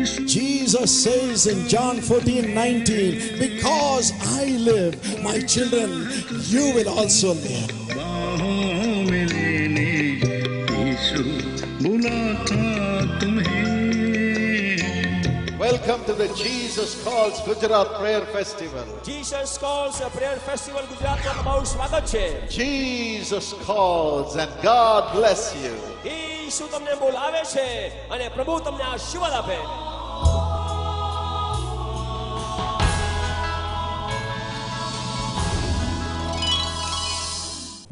Jesus says in John 14:19, because I live, my children, you will also live. Welcome to the Jesus Calls Gujarat Prayer Festival. Jesus Calls Prayer Festival Gujarat માં તમારું સ્વાગત છે. Jesus calls and God bless you. ઈસુ તમને બોલાવે છે અને પ્રભુ તમને આશીર્વાદ આપે.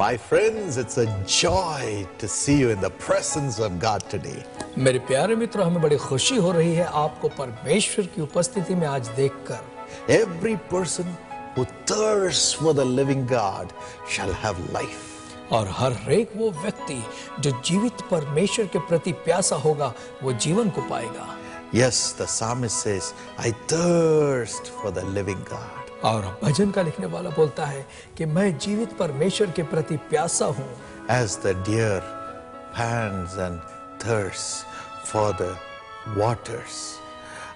My friends, it's a joy to see you in the presence of God today. मेरे प्यारे मित्रों, हमें बड़ी खुशी हो रही है आपको परमेश्वर की उपस्थिति में आज देखकर. Every person who thirsts for the living God shall have life. और हर एक वो व्यक्ति जो जीवित परमेश्वर के प्रति प्यासा होगा वो जीवन को पाएगा. Yes, the psalmist says, I thirst for the living God. और भजन का लिखने वाला बोलता है कि मैं जीवित परमेश्वर के प्रति प्यासा हूँ. As the deer pants and thirsts for the waters,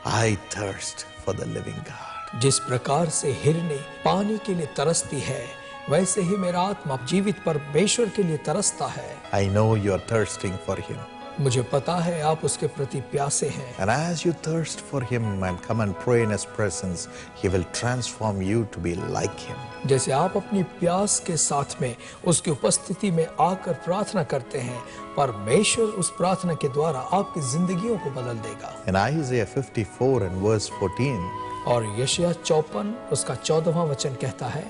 I thirst for the living God. जिस प्रकार से हिरनी पानी के लिए तरसती है, वैसे ही मेरा आत्मा जीवित परमेश्वर के लिए तरसता है. I know you are thirsting for Him. मुझे पता है आप उसके प्रति प्यासे हैं. And as you thirst for Him and come and pray in His presence, He will transform you to be like Him. जैसे आप अपनी प्यास के साथ में उसकी उपस्थिति में आकर प्रार्थना करते हैं, परमेश्वर उस प्रार्थना के द्वारा आपकी जिंदगियों को बदल देगा. In Isaiah 54 and verse 14, और यशायाह 54 उसका 14वां वचन कहता है,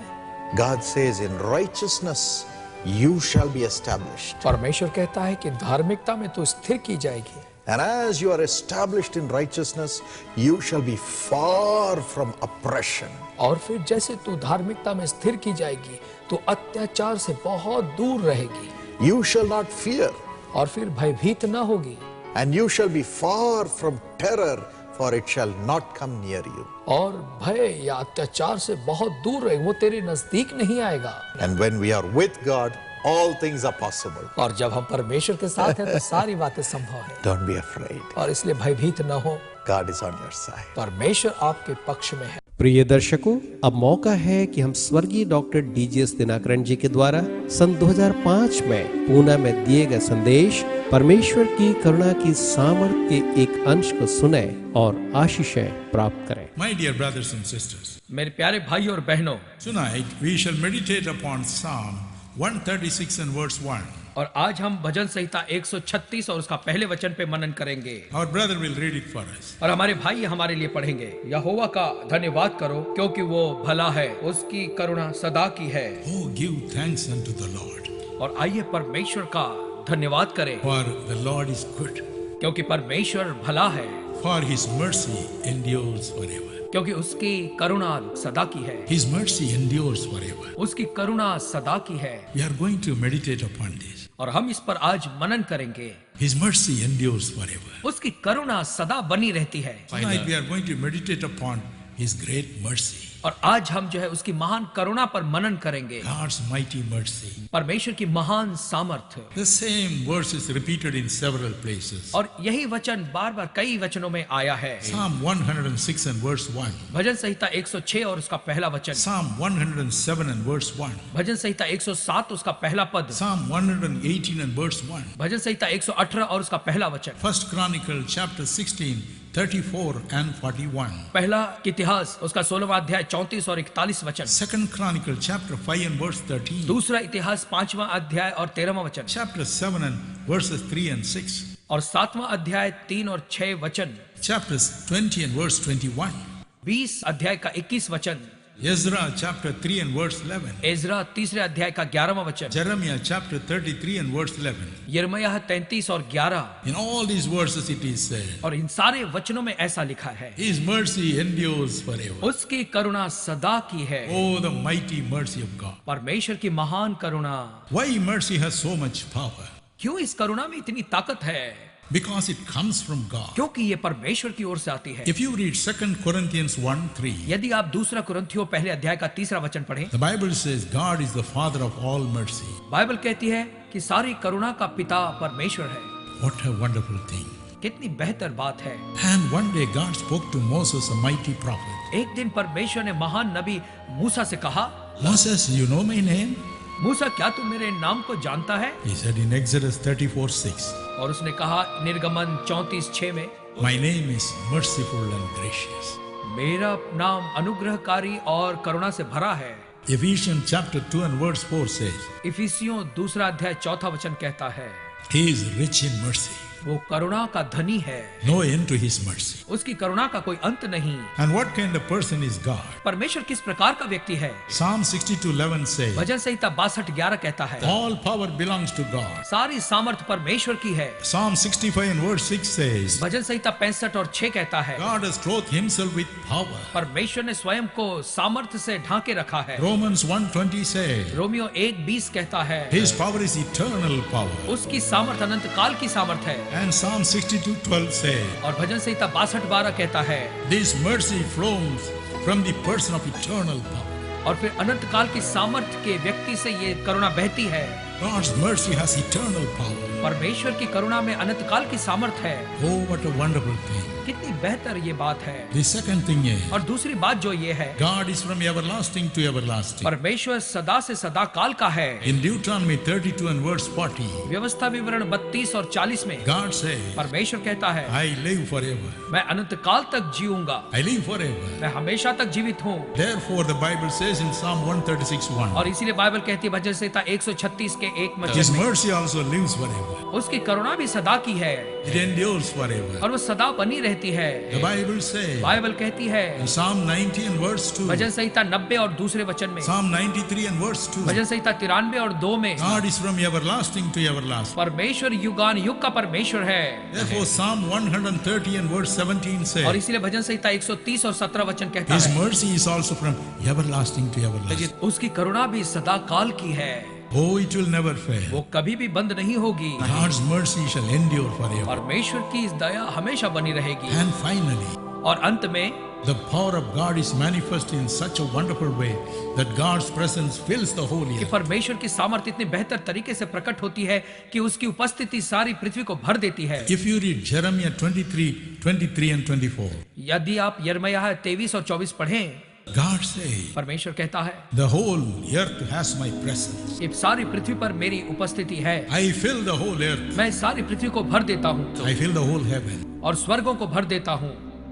God says, in righteousness you shall be established. परमेश्वर कहता है कि धार्मिकता में तो स्थिर की जाएगी. And as you are established in righteousness, you shall be far from oppression. और फिर जैसे तू धार्मिकता में स्थिर की जाएगी तो अत्याचार से बहुत दूर रहेगी. You shall not fear. और फिर भयभीत ना होगी. And you shall be far from terror, for it shall not come near you. और भय या अत्याचार से बहुत दूर रहे, वो तेरे नजदीक नहीं आएगा. And when we are with God, all things are possible. और जब हम परमेश्वर के साथ हैं तो सारी बातें संभव है. Don't be afraid. और इसलिए भयभीत न हो. God is on your side. परमेश्वर आपके पक्ष में है. प्रिय दर्शकों, अब मौका है कि हम स्वर्गीय डॉक्टर डीजीएस दिनाकरण जी के द्वारा सन 2005 में पूना में दिए गए संदेश परमेश्वर की करुणा की सामर्थ के एक अंश को सुने और आशीषें प्राप्त करें. My dear brothers and sisters, मेरे प्यारे भाई और बहनों, tonight we shall meditate upon Psalm 136 and verse 1. और आज हम भजन संहिता 136 और उसका पहले वचन पे मनन करेंगे. Our brother will read it for us. और हमारे भाई हमारे लिए पढ़ेंगे. यहोवा का धन्यवाद करो क्योंकि वो भला है, उसकी करुणा सदा की है. Oh, give thanks unto the Lord. और आइए परमेश्वर का धन्यवाद करें. For the Lord is good. क्योंकि परमेश्वर भला है. For His mercy endures forever. क्योंकि उसकी करुणा सदा की है. His mercy endures forever. उसकी करुणा सदा की है. We are going to meditate upon this. और हम इस पर आज मनन करेंगे. His mercy endures forever. उसकी करुणा सदा बनी रहती है. Tonight we are going to meditate upon His great mercy. और आज हम जो है उसकी महान करुणा पर मनन करेंगे. God's mighty mercy. परमेश्वर की महान सामर्थ्य. The same verse is repeated in several places. और यही वचन बार-बार कई वचनों में आया है. Psalm 106 and verse 1. भजन संहिता 106 और उसका पहला वचन. Psalm 107 and verse 1. भजन संहिता 107 उसका पहला पद. Psalm 118 and verse 1. भजन संहिता 118 और उसका पहला वचन. First Chronicle chapter 16, 34 and 41. पहला इतिहास उसका 16वां अध्याय 34 और 41 वचन. Second Chronicle chapter 5 and verse 13. दूसरा इतिहास 5वां अध्याय और 13वां वचन. Chapter 7 and verses 3 and 6. और 7वां अध्याय 3 और 6 वचन. Chapters 20 and verse 21. 20 अध्याय का 21 वचन. Ezra chapter 3 and verse 11. Ezra तीसरे अध्याय का 11वां वचन. Jeremiah chapter 33 and verse 11. यिर्मयाह 33 और 11. In all these verses it is said, और इन सारे वचनों में ऐसा लिखा है, His mercy endures forever. उसकी करुणा सदा की है. Oh, the mighty mercy of God. परमेश्वर की महान करुणा. Why mercy has so much power? क्यों इस करुणा में इतनी ताकत है? Because it comes from God. क्योंकि ये परमेश्वर की ओर से आती है. If you read 2 Corinthians 1:3, यदि आप दूसरा कुरिन्थियों पहले अध्याय का 3रा वचन पढ़ें, the Bible says God is the father of all mercy. Bible कहती है कि सारी करुणा का पिता परमेश्वर है. What a wonderful thing. कितनी बेहतर बात है। And one day God spoke to Moses, a mighty prophet. एक दिन परमेश्वर ने महान नबी मूसा से कहा, Moses, you know my name? मूसा क्या तू मेरे नाम को जानता है? He said in Exodus 34:6, और उसने कहा निर्गमन 34:6 में, my name is merciful and gracious. मेरा नाम अनुग्रहकारी और करुणा से भरा है। Ephesians chapter 2 and verse 4 says, इफिसियों 2 अध्याय 4 वचन कहता है, He is rich in mercy. वो करुणा का धनी है, No end to his mercy. उसकी करुणा का कोई अंत नहीं। And what kind of person is God? परमेश्वर किस प्रकार का व्यक्ति है? Psalm 62:11 says, भजन संहिता 62:11 कहता है, all power belongs to God. सारी सामर्थ परमेश्वर की है। Psalm 65 and verse 6 says, भजन संहिता 65 और 6 कहता है, God has clothed himself with power. परमेश्वर ने स्वयं को सामर्थ से ढांके रखा है। Romans 1:20 says, रोमियो 1:20 कहता है, his power is eternal power. उसकी सामर्थ अनंत काल की सामर्थ है। And Psalm 62:12 says, और भजन संहिता 62:12 कहता है, this mercy flows from the person of eternal power. और फिर अनंत काल की सामर्थ के व्यक्ति से ये करुणा बहती है। God's mercy has eternal power. परमेश्वर की करुणा में अनंत काल की सामर्थ है। Oh, what a wonderful thing. कितनी बेहतर ये बात है। The second thing is, और दूसरी बात जो ये है, God is from everlasting to everlasting. परमेश्वर सदा से सदा काल का है। In Deuteronomy 32 and verse 40, व्यवस्था विवरण 32 और 40 में God says, परमेश्वर कहता है, I live forever. मैं अनंत काल तक जीऊंगा, I live forever. मैं हमेशा तक जीवित हूँ। Therefore, the Bible says in Psalm 136:1, और इसीलिए बाइबल कहती है भजन संहिता 136 के 1 His वचन में, mercy also lives forever. उसकी करुणा भी सदा की है It endures forever. और वो सदा बनी रहती है। The Bible says बाइबल कहती है in Psalm 90 and verse 2, भजन संहिता 90 और दूसरे वचन में, Psalm 93 and verse 2, भजन संहिता 93 और 2 में, God is from everlasting to everlasting. परमेश्वर युगान युग का परमेश्वर है। Therefore, Psalm 130 and verse 17 और says, इसीलिए भजन संहिता 130 और 17 वचन कहता His है, mercy is also from everlasting to everlasting. उसकी करुणा भी सदा काल की है, Oh, it will never fail. वो कभी भी बंद नहीं होगी। God's mercy shall endure forever. परमेश्वर की इस दया हमेशा बनी रहेगी। And finally, और अंत में the power of God is manifested in such a wonderful way that God's presence fills the whole कि earth. परमेश्वर की सामर्थ्य इतनी बेहतर तरीके से प्रकट होती है कि उसकी उपस्थिति सारी पृथ्वी को भर देती है। If you read Jeremiah 23 and 24, यदि आप यिर्मयाह 23 और 24 पढ़ें, God says, परमेश्वर कहता है, the whole earth has my presence. इस सारी पृथ्वी पर मेरी उपस्थिति है। I fill the whole earth. मैं सारी पृथ्वी को भर देता हूँ I fill the whole heaven. और स्वर्गों को भर देता हूँ।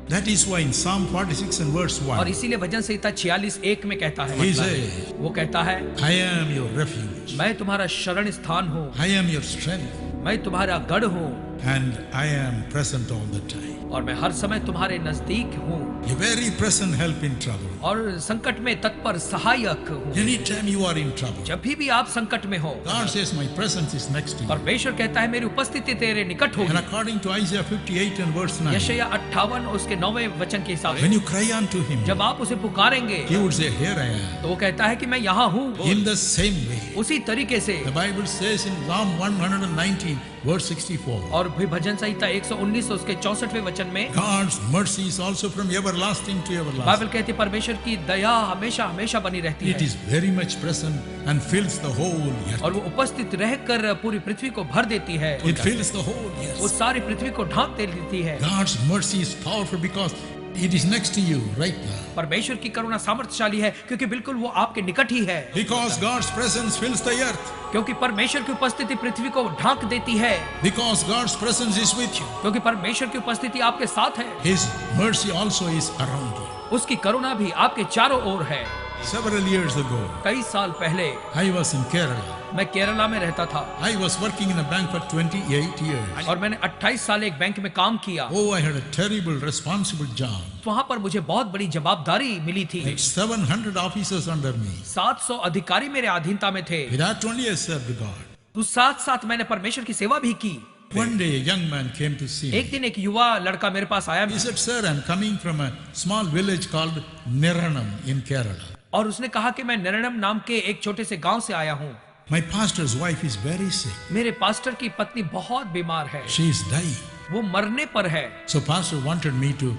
That is why in Psalm 46 and verse और 1, इसीलिए भजन संहिता 46:1 में कहता है, He says, वो कहता है, I am your refuge. मैं तुम्हारा शरण स्थान हूँ, I am your strength. मैं तुम्हारा गढ़ हूँ And I am present all the time. और मैं हर समय तुम्हारे नजदीक हूँ A very present help in trouble. और संकट में तत्पर सहायक हूँ। Anytime you are in trouble, जब भी आप संकट में हो, God says, my presence is next to you. परमेश्वर कहता है मेरी उपस्थिति तेरे निकट And होगी। according to Isaiah 58 and verse 9, यशायाह 58 उसके 9वें वचन के हिसाब when से you cry unto Him, जब आप उसे पुकारेंगे He would say, here I am. तो वो कहता है कि मैं यहाँ हूँ। In the same way, उसी तरीके से the Bible says in Psalm 119 verse 64, और भी भजन संहिता 119 उसके 64वें वचन में God's mercy is also from everlasting to everlasting. Bible कहती है परमेश्वर की दया हमेशा हमेशा बनी रहती It है is very much present and fills the whole earth. और वो उपस्थित रहकर पूरी पृथ्वी को भर देती है। It fills the whole वो earth. सारी पृथ्वी को ढांक देती है। God's mercy is powerful because it is next to you right now. परमेश्वर की करुणा सामर्थ्यशाली है क्योंकि बिल्कुल वो आपके निकट ही है। Because God's presence fills the earth. क्योंकि परमेश्वर की उपस्थिति पृथ्वी को ढांक देती है। Because God's presence is with you. क्योंकि परमेश्वर की उपस्थिति आपके साथ है। His mercy also is around you. उसकी करुणा भी आपके चारों ओर है। Several years ago, कई साल पहले I was in Kerala. मैं केरला में रहता था I was working in a bank for 28 years. और मैंने 28 साल एक बैंक में काम किया। Oh, I had a terrible, responsible job. वहाँ पर मुझे बहुत बड़ी जवाबदारी मिली थी। Like 700 officers under me. 700 अधिकारी मेरे अधीनता में थे। With that only I served God. तो साथ साथ मैंने परमेश्वर की सेवा भी की। One day a young man came to see एक me. दिन एक युवा लड़का मेरे पास आया He said, sir, I'm coming from a small village called Niranam in Kerala. और उसने कहा कि मैं निरणम नाम के एक छोटे से गांव से आया हूँ। My pastor's wife is very sick. मेरे पास्टर की पत्नी बहुत बीमार है, She is dying. वो मरने पर है। So pastor wanted me to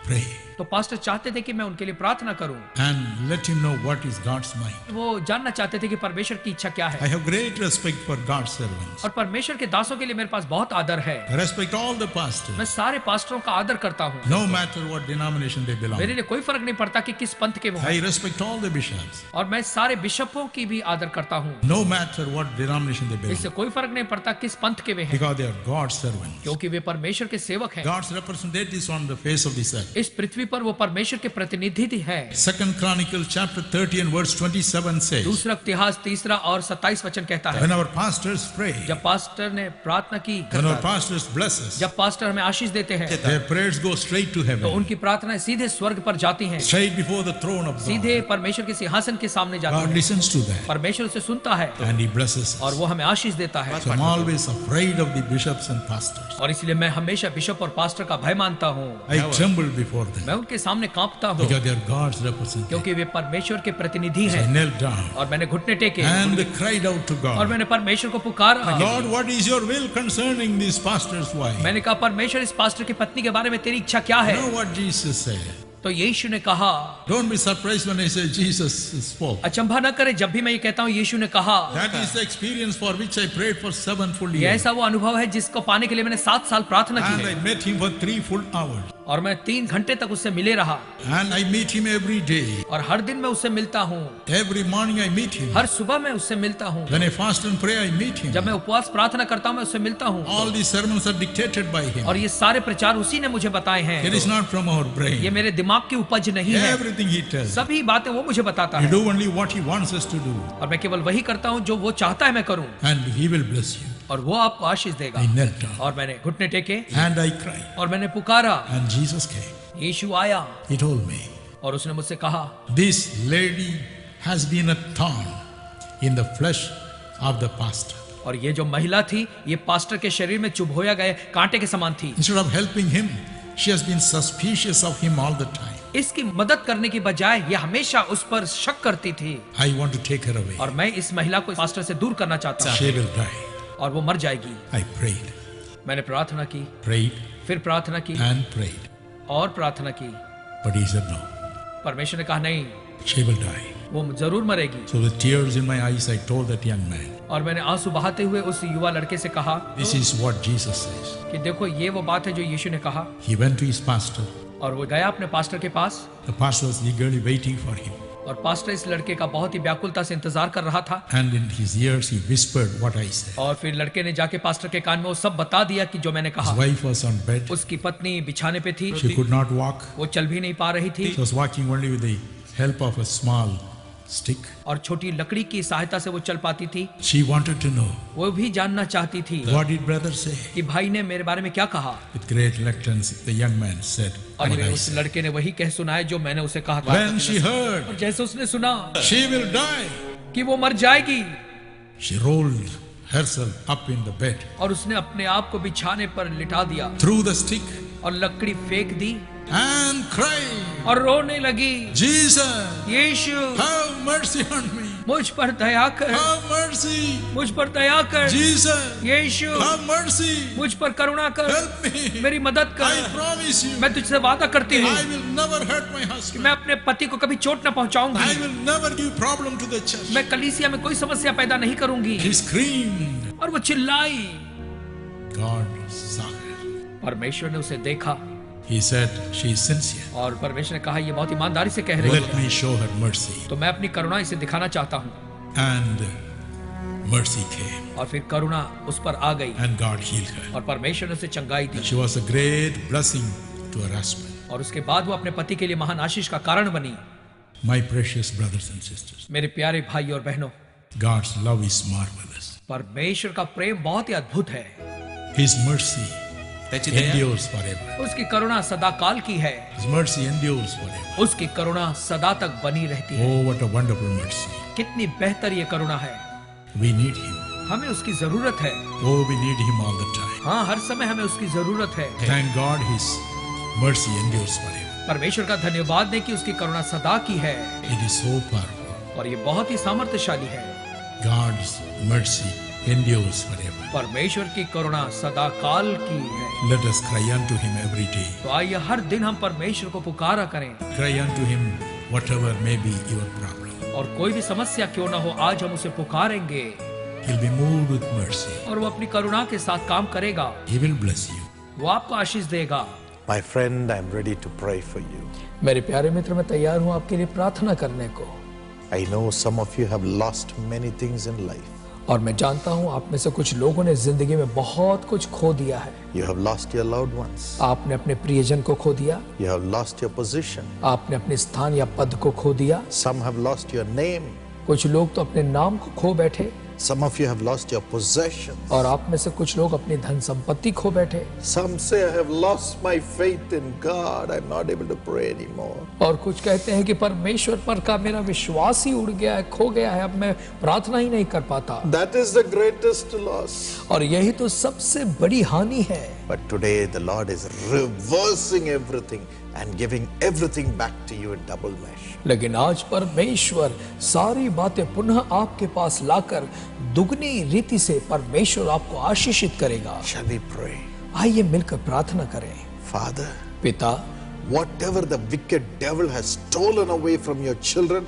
pray. तो पास्टर चाहते थे कि मैं उनके लिए प्रार्थना करूं। and let him know what is God's mind. वो जानना चाहते थे कि परमेश्वर की इच्छा क्या I है। have great respect for God's servants. और परमेश्वर के दासों के लिए मेरे पास बहुत आदर है। I respect all the pastors, मैं सारे पास्टरों का आदर करता हूँ। no matter what denomination they belong. मेरे लिए कोई फर्क नहीं पड़ता कि किस पंथ के वो हैं। I respect all the bishops, और मैं सारे बिशपों की भी आदर करता हूँ। no matter what denomination they belong, इससे कोई फर्क नहीं पड़ता किस पंथ के वे हैं, because they are God's servants. क्योंकि वे परमेश्वर के सेवक हैं। God's representatives on the face of this earth. इस पृथ्वी पर वो परमेश्वर के प्रतिनिधि हैं। 2 Chronicles chapter 30 and verse 27 says, दूसरा इतिहास 3 और 27 वचन कहता है, when our pastors pray, जब पास्टर ने प्रार्थना की, when our pastors bless us, जब पास्टर हमें आशीष देते हैं, their prayers go straight to तो heaven, उनकी प्रार्थनाएं सीधे स्वर्ग पर जाती हैं, straight before the throne of God. सीधे परमेश्वर के सिंहासन के सामने जाती God हैं। listens to that परमेश्वर उसे सुनता है and He blesses और us. वो हमें आशीष देता है। So I'm always afraid of the bishops and pastors. और इसलिए मैं हमेशा बिशप और पास्टर का भय मानता हूँ। I tremble before them मैं उनके सामने कांपता हूँ, because they are God's representatives. क्योंकि वे परमेश्वर के प्रतिनिधि I हैं। knelt down और मैंने घुटने टेके and cried out to और God, मैंने परमेश्वर को पुकारा। Lord, what is your will concerning this pastor's wife? मैंने कहा, परमेश्वर इस पास्टर की पत्नी के बारे में तेरी इच्छा क्या You है? know what Jesus said? तो यीशु ने कहा, Don't be surprised when I say Jesus spoke. अचंभा न करे जब भी मैं ये कहता हूँ यीशु ने कहा। That is the experience for which I prayed for 7 full ये years. ऐसा वो अनुभव है जिसको पाने के लिए मैंने 7 साल प्रार्थना की And I है। met him for 3 full hours. और मैं 3 घंटे तक उससे मिले रहा। And I meet him every day. और हर दिन मैं उससे मिलता हूँ। Every morning I meet him. हर सुबह मैं उससे मिलता हूँ। When I fast and pray, I meet him. जब मैं उपवास प्रार्थना करता हूँ मैं उससे मिलता हूँ। All these sermons are dictated by him. और ये सारे प्रचार उसी ने मुझे बताए हैं। It is not from our ये brain. मेरे दिमाग की उपज नहीं है। Everything he tells. सभी बातें वो मुझे बताता We है। do only what he wants us to do. और मैं केवल वही करता हूँ जो वो चाहता है मैं करूँ। And he will bless you. और वो आपको आशीष देगा। I knelt down. और मैंने घुटने टेके And I cried. और मैंने पुकारा। And Jesus came. यीशु आया He told me, और उसने मुझसे कहा, this lady has been a thorn in the flesh of the pastor. और ये जो महिला थी ये पास्टर के शरीर में चुभोया गए कांटे के समान थी। Instead of helping him, she has been suspicious of him all the time. इसकी मदद करने की बजाय ये हमेशा उस पर शक करती थी। I want to take her away. और मैं इस महिला को पास्टर से दूर करना चाहता She हूँ will die. और वो मर जाएगी। I prayed, मैंने प्रार्थना की, prayed, फिर प्रार्थना की and prayed. और प्रार्थना की। But he said no. परमेश्वर ने कहा नहीं, She will die. वो जरूर मरेगी। So with tears in my eyes, I told that young man, और मैंने आंसू बहाते हुए उस युवा लड़के से कहा this is what Jesus says. कि देखो ये वो बात है जो यीशु ने कहा। He went to his pastor. और वो गया अपने पास्टर के पास The pastor was eagerly waiting for him. और पास्टर इस लड़के का बहुत ही व्याकुलता से इंतजार कर रहा था। And in his ears, he whispered what I said. और फिर लड़के ने जाके पास्टर के कान में वो सब बता दिया कि जो मैंने His कहा। wife was on bed. उसकी पत्नी बिछाने पे थी, She could not walk. वो चल भी नहीं पा रही थी She was walking only with the help of a small stick. और छोटी लकड़ी की सहायता से वो चल पाती थी। She wanted to know, वो भी जानना चाहती थी what did brother say? कि भाई ने मेरे बारे में क्या कहा। With great reluctance, the young man said, और what फिर I उस said. लड़के ने वही कह सुनाया जो मैंने उसे कहा था। When she heard, और जैसे उसने सुना she will die, कि वो मर जाएगी, she rolled herself up in the bed, और उसने अपने आप को बिछाने पर लिटा दिया threw the stick, और लकड़ी फेंक दी and cried, और रोने लगी, Jesus, Yeshu have mercy on me. मुझ पर दया कर, Have mercy. मुझ पर दया कर, Jesus, यीशु have mercy. मुझ पर करुणा कर, Help me. मेरी मदद I कर। promise you, मैं तुझसे वादा करती हूँ I will never hurt my कि husband. मैं अपने पति को कभी चोट न I पहुंचाऊंगी। will never give problem to the church. मैं कलीसिया में कोई समस्या पैदा नहीं करूंगी। He screamed. और वो चिल्लाई। God saw her. परमेश्वर ने उसे देखा He said, she is sincere. और परमेश्वर ने कहा ये बहुत ईमानदारी से कह रही Let है, me show her mercy. तो मैं अपनी करुणा इसे दिखाना चाहता हूँ। And mercy came. और फिर करुणा उस पर आ गई And God healed her. और परमेश्वर ने उसे चंगाई दी। She was a great blessing to her husband. और उसके बाद वो अपने पति के लिए महान आशीष का कारण बनी। My precious brothers and sisters, मेरे प्यारे भाई और बहनों, God's love is marvelous. परमेश्वर का प्रेम बहुत ही अद्भुत है। His mercy endures forever. उसकी करुणा सदा काल की है। His mercy endures forever. उसकी करुणा सदा तक बनी रहती है। Oh, what a wonderful mercy. कितनी बेहतर ये करुणा है। We need Him. हमें उसकी जरूरत है। Oh, we need Him all the time. हाँ, हर समय हमें उसकी जरूरत है। Thank God His mercy endures forever. परमेश्वर का धन्यवाद दें कि उसकी करुणा सदा की है It is so powerful. और ये बहुत ही सामर्थ्यशाली है। God's mercy endures forever. परमेश्वर की करुणा सदा काल की है। Let us cry unto him every day. तो आइए हर दिन हम परमेश्वर को पुकारा करें, Cry unto him whatever may be your problem. और कोई भी समस्या क्यों ना हो, आज हम उसे पुकारेंगे He'll be moved with mercy. और वो अपनी करुणा के साथ काम करेगा, He will bless you. वो आपको आशीष देगा। My friend, I'm ready to pray for you. मेरे प्यारे मित्र, मैं तैयार हूँ आपके लिए प्रार्थना करने को। I know some of you have lost many things in life. और मैं जानता हूँ आप में से कुछ लोगों ने जिंदगी में बहुत कुछ खो दिया है। You have lost your loved ones. आपने अपने प्रियजन को खो दिया, You have lost your position. आपने अपने स्थान या पद को खो दिया, Some have lost your name. कुछ लोग तो अपने नाम को खो बैठे, Some of you have lost your possessions. और आप में से कुछ लोग अपनी धन संपत्ति खो बैठे। Some say, I have lost my faith in God. I'm not able to pray anymore. और कुछ कहते हैं कि परमेश्वर पर का मेरा विश्वास ही उड़ गया है, खो गया है, अब मैं प्रार्थना ही नहीं कर पाता। That is the greatest loss. और यही तो सबसे बड़ी हानि है। But today the Lord is reversing everything and giving everything back to you in double measure. लेकिन आज परमेश्वर सारी बातें पुनः आपके पास लाकर दुगनी रीति से परमेश्वर आपको आशीषित करेगा। Shall we pray? आइए मिलकर प्रार्थना करें। Father, पिता, whatever the wicked devil has stolen away from your children,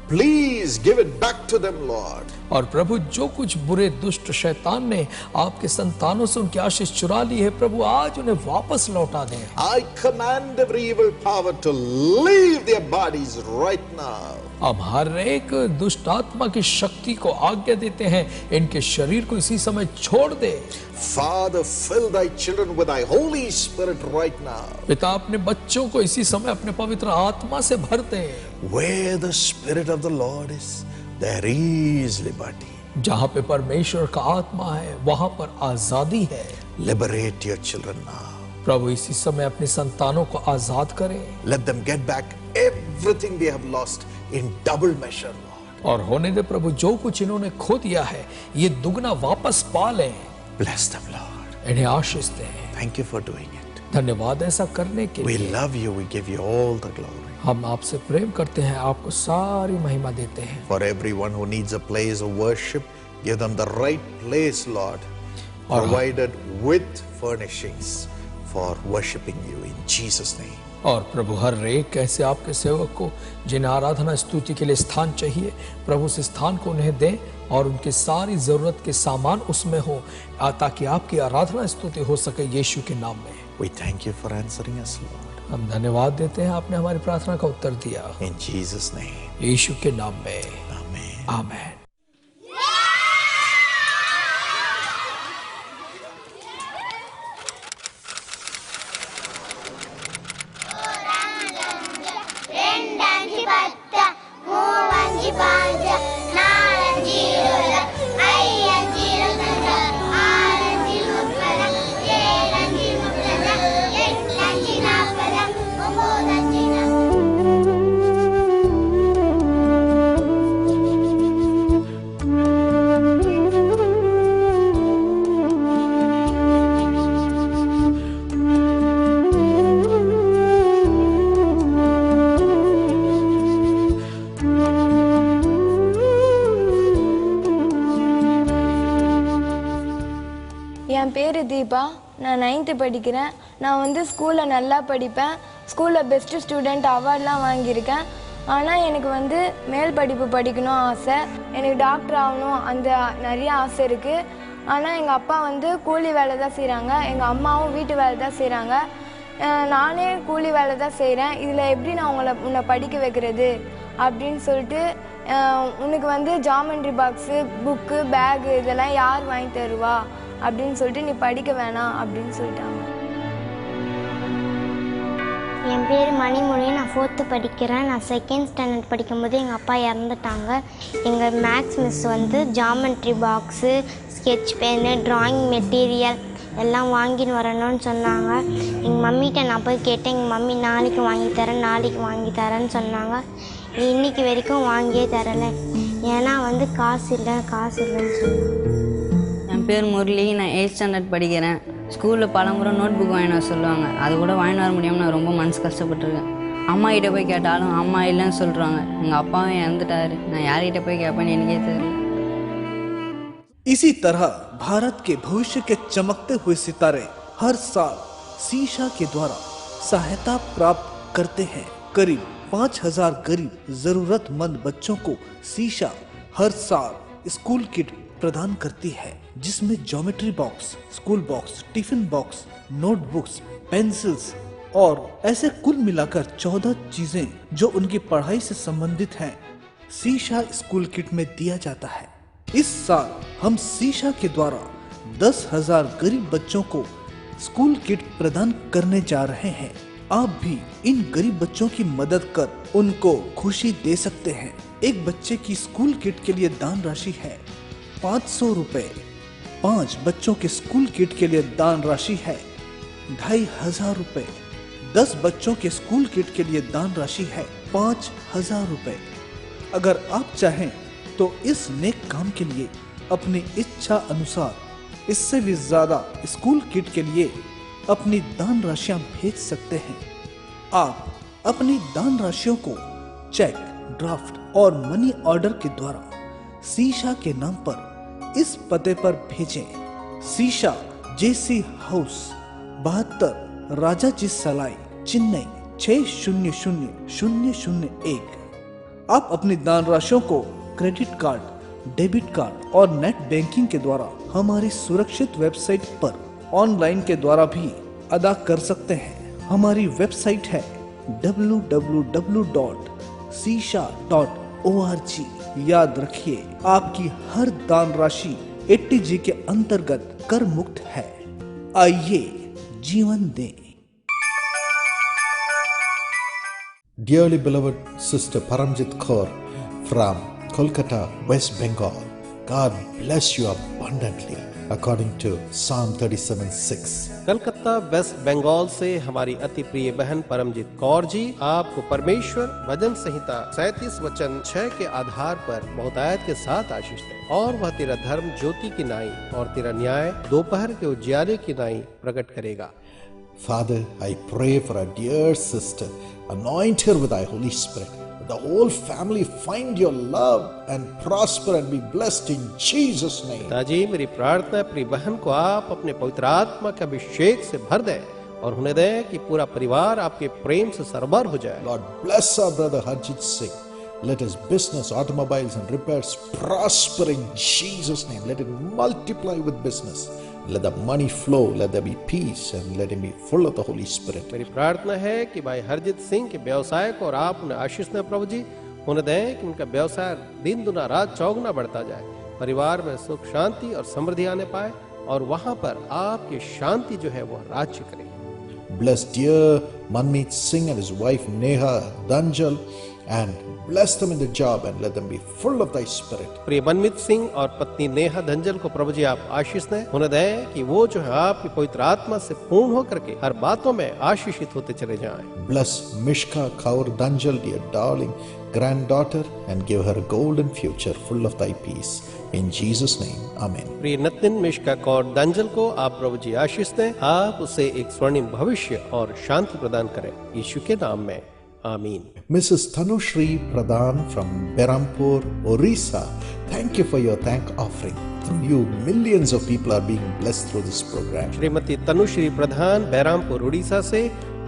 please give it back to them, Lord. और प्रभु जो कुछ बुरे दुष्ट शैतान ने आपके संतानों से उनकी आशीष चुरा ली है, प्रभु आज उन्हें वापस लौटा दें। I command every evil power to leave their bodies right now. अब हर एक दुष्ट आत्मा की शक्ति को आज्ञा देते हैं, इनके शरीर को इसी समय छोड़ दे। Father, fill thy children with thy Holy Spirit right now. पिता, अपने बच्चों को इसी समय अपने पवित्र आत्मा से भर दे। Where the Spirit of the Lord is, there is liberty. जहाँ पे परमेश्वर का आत्मा है, वहाँ पर आजादी है। Liberate your children now. प्रभु इसी समय अपने संतानों को आजाद करे। Let them get back everything they have lost in double measure, Lord. और होने दे प्रभु, जो कुछ इन्होंने खो दिया है, ये दुगना वापस पा लें। Bless them, Lord. इन्हें आशीष दें। Thank you for doing it. धन्यवाद ऐसा करने के We लिए। love you. We give you all the glory. हम आपसे प्रेम करते हैं, आपको सारी महिमा देते हैं। For everyone who needs a place of worship, give them the right place, Lord, provided with furnishings for worshiping you in Jesus' name. और प्रभु हर एक ऐसे आपके सेवक को जिन्हें आराधना स्तुति के लिए स्थान चाहिए, प्रभु उस स्थान को उन्हें दें और उनकी सारी जरूरत के सामान उसमें हो, ताकि आपकी आराधना स्तुति हो सके यीशु के नाम में। We thank you for answering us, Lord. हम धन्यवाद देते हैं, आपने हमारी प्रार्थना का उत्तर दिया। In Jesus' name. यीशु के नाम में, Amen. आमेन। என் பேர் தீபா, நான் 9th படிக்கிறேன். நான் வந்து ஸ்கூலில் நல்லா படிப்பேன், ஸ்கூலில் பெஸ்ட்டு ஸ்டூடெண்ட் அவார்ட்லாம் வாங்கியிருக்கேன். ஆனால் எனக்கு வந்து மேல் படிப்பு படிக்கணும் ஆசை, எனக்கு டாக்டர் ஆகணும், அந்த நிறைய ஆசை இருக்குது. ஆனால் எங்கள் அப்பா வந்து கூலி வேலை தான் செய்கிறாங்க, எங்கள் அம்மாவும் வீட்டு வேலை தான் செய்கிறாங்க. நானே கூலி வேலை தான் செய்கிறேன். இதில் எப்படி நான் உன்னை படிக்க வைக்கிறது அப்படின்னு சொல்லிட்டு, உனக்கு வந்து ஜாமெண்ட்ரி பாக்ஸு, புக்கு, பேகு இதெல்லாம் யார் வாங்கி தருவா அப்படின்னு சொல்லிட்டு, நீ படிக்க வேணாம் அப்படின்னு சொல்லிட்டாங்க. என் பேர் மணிமொழி, நான் 4th படிக்கிறேன். நான் 2nd ஸ்டாண்டர்ட் படிக்கும்போது எங்கள் அப்பா இறந்துட்டாங்க. எங்கள் மேக்ஸ் மிஸ் வந்து geometry box, sketch pen, drawing material எல்லாம் வாங்கின்னு வரணும்னு சொன்னாங்க. எங்கள் மம்மிகிட்ட நான் போய் கேட்டேன், எங்கள் மம்மி நாளைக்கு வாங்கி தரேன்னு சொன்னாங்க. இன்றைக்கி வரைக்கும் வாங்கியே தரலை, ஏன்னா வந்து காசு இல்லைன்னு சொன்னாங்க. என் பேர் முரளி, நான் 8th ஸ்டாண்டர்ட் படிக்கிறேன். ஸ்கூலில் பலமுறை நோட் புக் வாங்கிட்டு வர சொல்லுவாங்க, அது கூட வாங்கிட்டு வர முடியாமல் நான் ரொம்ப மனசு கஷ்டப்பட்டுருக்கேன். அம்மா கிட்டே போய் கேட்டாலும் அம்மா இல்லைன்னு சொல்கிறாங்க. எங்கள் அப்பாவும் இறந்துட்டாரு, நான் யார்கிட்ட போய் கேட்பேன்னு எனக்கே தெரியல. इसी तरह भारत के भविष्य के चमकते हुए सितारे हर साल सीशा के द्वारा सहायता प्राप्त करते हैं। करीब 5000 गरीब जरूरतमंद बच्चों को सीशा हर साल स्कूल किट प्रदान करती है, जिसमें geometry box, school box, tiffin box, notebooks, pencils और ऐसे कुल मिलाकर 14 चीजें जो उनकी पढ़ाई से संबंधित हैं, सीशा स्कूल किट में दिया जाता है। इस साल हम सीशा के द्वारा 10,000 गरीब बच्चों को स्कूल किट प्रदान करने जा रहे हैं। आप भी इन गरीब बच्चों की मदद कर उनको खुशी दे सकते हैं। एक बच्चे की स्कूल किट के लिए दान राशि है 500 रुपए। 5 बच्चों के स्कूल किट के लिए दान राशि है 2500 रुपए। 10 बच्चों के स्कूल किट के लिए दान राशि है 5000 रुपए। अगर आप चाहें तो इस नेक काम के लिए अपनी इच्छा अनुसार इससे भी ज्यादा स्कूल किट के लिए अपनी दान राशियां भेज सकते हैं। आप अपनी दान राशियों को चेक, ड्राफ्ट और मनी ऑर्डर के द्वारा सीशा के नाम पर इस पते पर भेजें। सीशा जेसी हाउस 72 राजाजी सलाई, चेन्नई 600001। आप अपनी दान राशियों को क्रेडिट कार्ड, डेबिट कार्ड और नेट बैंकिंग के द्वारा हमारी सुरक्षित वेबसाइट पर ऑनलाइन के द्वारा भी अदा कर सकते हैं। हमारी वेबसाइट है www.sisha.org। याद रखिए, आपकी हर दान राशि 80G के अंतर्गत कर मुक्त है। आइए जीवन दें। Dearly beloved Sister Paramjit Kaur from Kolkata, West Bengal, God bless you abundantly according to Psalm 37:6. Calcutta west Bengal से हमारी अति प्रिय बहन परमजीत कौर जी आपको परमेश्वर भजन संहिता 37 वचन 6 के आधार पर बहुतायत के साथ आशीष दे, और वह तेरा धर्म ज्योति की नाई और तेरा न्याय दोपहर के उजियारे की नाई प्रकट करेगा। Father, I pray for our dear sister. Anoint her with thy Holy Spirit. The whole family find your love and prosper and be blessed in Jesus' name. पिताजी, मेरी प्रार्थना है प्रिय बहन को आप अपने पवित्र आत्मा के अभिषेक से भर दें और उन्हें दें कि पूरा परिवार आपके प्रेम से सरबर हो जाए। Lord, bless our brother Harjit Singh. Let his business, automobiles and repairs prosper in Jesus' name. Let it multiply with business. Let the money flow. Let there be peace and let him be full of the Holy Spirit. मेरी प्रार्थना है कि भाई हरजीत सिंह के व्यवसाय को और आप उन्हें आशीष दें प्रभु जी। उन्हें दें कि उनका व्यवसाय दिन दुना रात चौगुना बढ़ता जाए, परिवार में सुख शांति और समृद्धि आने पाए और वहां पर आपकी शांति जो है वो राज्य करे। Bless dear Manmeet Singh and his wife Neha Danjal and bless them in the job and let them be full of thy spirit. प्रिय मनमीत सिंह और पत्नी नेहा धंजल को प्रभु जी आप आशीष दें। उन्हें दें कि वो जो है आपकी पवित्र आत्मा से पूर्ण होकर के हर बातों में आशीषित होते चले जाएं। Bless Mishka Kaur Danjal, dear darling granddaughter, and give her a golden future full of thy peace. In Jesus' name, Amen. प्रिय नतिन मिश्का कौर दंजल को आप प्रभु जी आशीष दें। आप उसे एक स्वर्णिम भविष्य और शांति प्रदान करें, यीशु के नाम में, आमीन। Mrs. Tanushri Pradhan from Berhampur, Orissa, thank you for your thank offering. Through you, millions of people are being blessed through this program. Shrimati Tanushree प्रधान बहरामपुर उड़ीसा से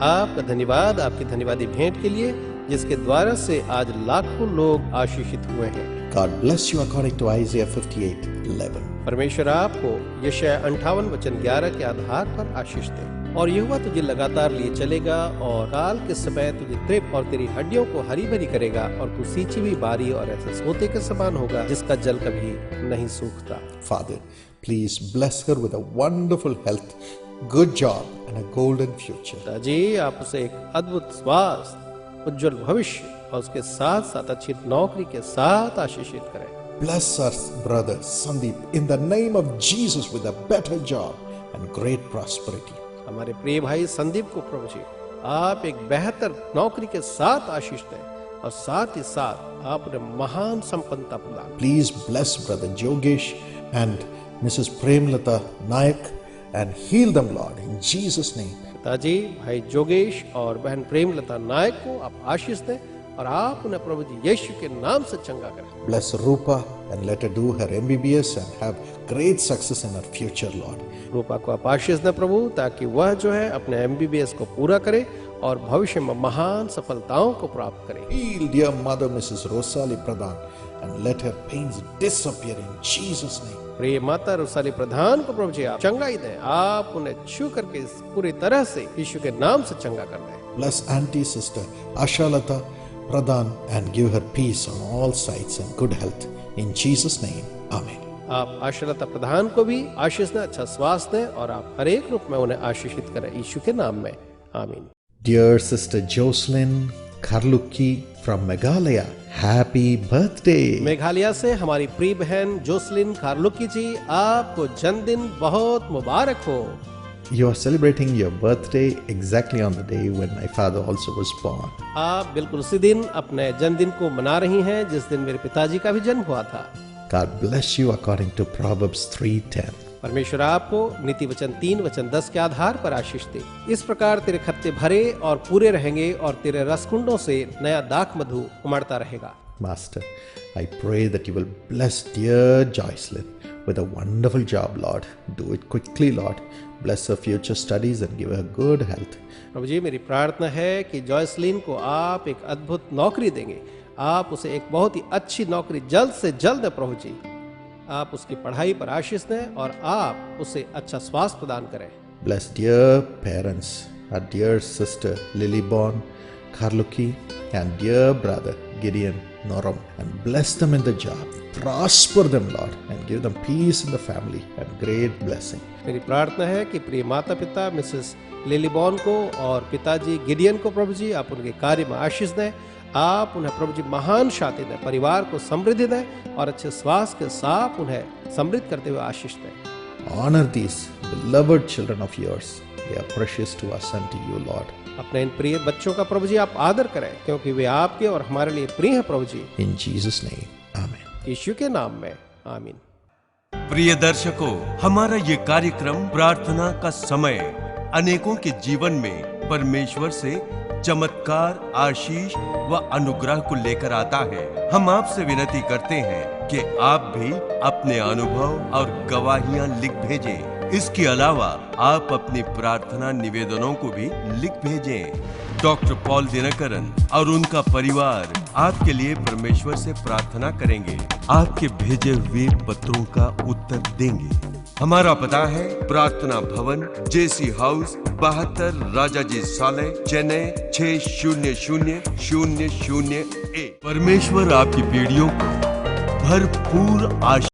आपका धन्यवाद आपकी धन्यवादी भेंट के लिए, जिसके द्वारा से आज लाखों लोग आशीषित हुए हैं। God bless you according to Isaiah 58:11. परमेश्वर आपको यशायाह 58 वचन 11 के आधार पर आशीष दे, और यहोवा तुझे लगातार लिए चलेगा और काल के समय तुझे तृप और तेरी हड्डियों को हरी भरी करेगा, और तू सींची हुई बारी और ऐसे सोते के समान होगा जिसका जल कभी नहीं सूखता। Father, please bless her with a wonderful health, good job and a golden future. जी आप उसे एक अद्भुत स्वास्थ्य, उज्जवल भविष्य और उसके साथ साथ अच्छी नौकरी के साथ आशीषित करें। Bless our brother Sandeep in the name of Jesus with a better job and great prosperity. हमारे प्रिय भाई संदीप को प्रभु जी आप एक बेहतर नौकरी के साथ आशीष दें और साथ ही साथ आप उन्हें महान संपन्नता प्रदान। Please bless brother Jogesh and Mrs. Premlata Nayak and heal them, Lord, in Jesus' name. पिताजी भाई जोगेश और बहन प्रेमलता नायक को आप आशीष दें और आप उन्हें प्रभु जी यीशु के नाम से चंगा करें। Bless Rupa and let her do her MBBS and have great success in her future, Lord. रूपा को आप आशीष दें प्रभु, ताकि वह जो है अपने MBBS को पूरा करे और भविष्य में महान सफलताओं को प्राप्त करे। Heal dear mother Mrs. Rosali Pradhan and let her pains disappear in Jesus' name. प्रिय माता रुसाली प्रधान को प्रभु जी आप चंगाई दें, आप उन्हें छू करके पूरी तरह से यीशु के नाम से चंगा कर दें। Bless auntie sister Ashalata Pradhan and give her peace on all sides and good health in Jesus' name. Amen. आप आशीर्वाद प्रधान को भी आशीष दें, अच्छा स्वास्थ्य दें और आप हर एक रूप में उन्हें आशीषित करें यीशु के नाम में। आमीन। Dear sister Jocelyn Karluki from Meghalaya, happy birthday. Meghalaya से हमारी प्रिय बहन जोसलिन खारलुकी जी, आपको जन्मदिन बहुत मुबारक हो। You are celebrating your birthday exactly on the day when my father also was born. आप बिल्कुल उसी दिन अपने जन्मदिन को मना रही हैं जिस दिन मेरे पिताजी का भी जन्म हुआ था। God bless you according to Proverbs 3:10. परमेश्वर आपको नीति वचन 3:10 के आधार पर आशीष दे। इस प्रकार तेरे खत्ते भरे और पूरे रहेंगे और तेरे रसकुंडों से नया दाख मधु उमड़ता रहेगा। Master, I pray that you will bless dear Jocelyn with a wonderful job, Lord. Do it quickly, Lord. Bless her future studies and give her good health. प्रभु जी, मेरी प्रार्थना है कि जॉयसलिन को आप एक अद्भुत नौकरी देंगे। आप उसे एक बहुत ही अच्छी नौकरी जल्द से जल्द दें प्रभु जी। आप उसकी पढ़ाई पर आशीष दें और आप उसे अच्छा स्वास्थ्य प्रदान करें। Bless dear parents, our dear sister Lilybon Karluki and dear brother Gideon Norum, and bless them in the job. Prosper them, Lord, and give them peace in the family and great blessing. मेरी प्रार्थना है कि प्रिय माता पिता Mrs लिलीबॉन को और पिताजी गिडियन को प्रभु जी आप उनके कार्य में आशीष दें। आप उन्हें प्रभु जी महान शांति दें, परिवार को समृद्धि दें और अच्छे स्वास्थ्य के साथ उन्हें समृद्ध करते हुए आशीष दें। Honor these beloved children of yours. They are precious to us and to you, Lord. अपने इन प्रिय बच्चों का प्रभु जी आप आदर करें, क्योंकि वे आपके और हमारे लिए प्रिय हैं प्रभु जी। In Jesus' name, Amen. यीशु के नाम में आमीन। प्रिय दर्शकों, हमारा ये कार्यक्रम प्रार्थना का समय अनेकों के जीवन में परमेश्वर से चमत्कार, आशीष व अनुग्रह को लेकर आता है। हम आपसे विनती करते हैं कि आप भी अपने अनुभव और गवाहियां लिख भेजें। इसके अलावा आप अपनी प्रार्थना निवेदनों को भी लिख भेजें। डॉक्टर पॉल दिनकरन और उनका परिवार आपके लिए परमेश्वर से प्रार्थना करेंगे, आपके भेजे हुए पत्रों का उत्तर देंगे। हमारा पता है प्रार्थना भवन, जेसी हाउस, 72 राजाजी साले, चेन्नई 600001। परमेश्वर आपकी पीढ़ियों को भरपूर आशीष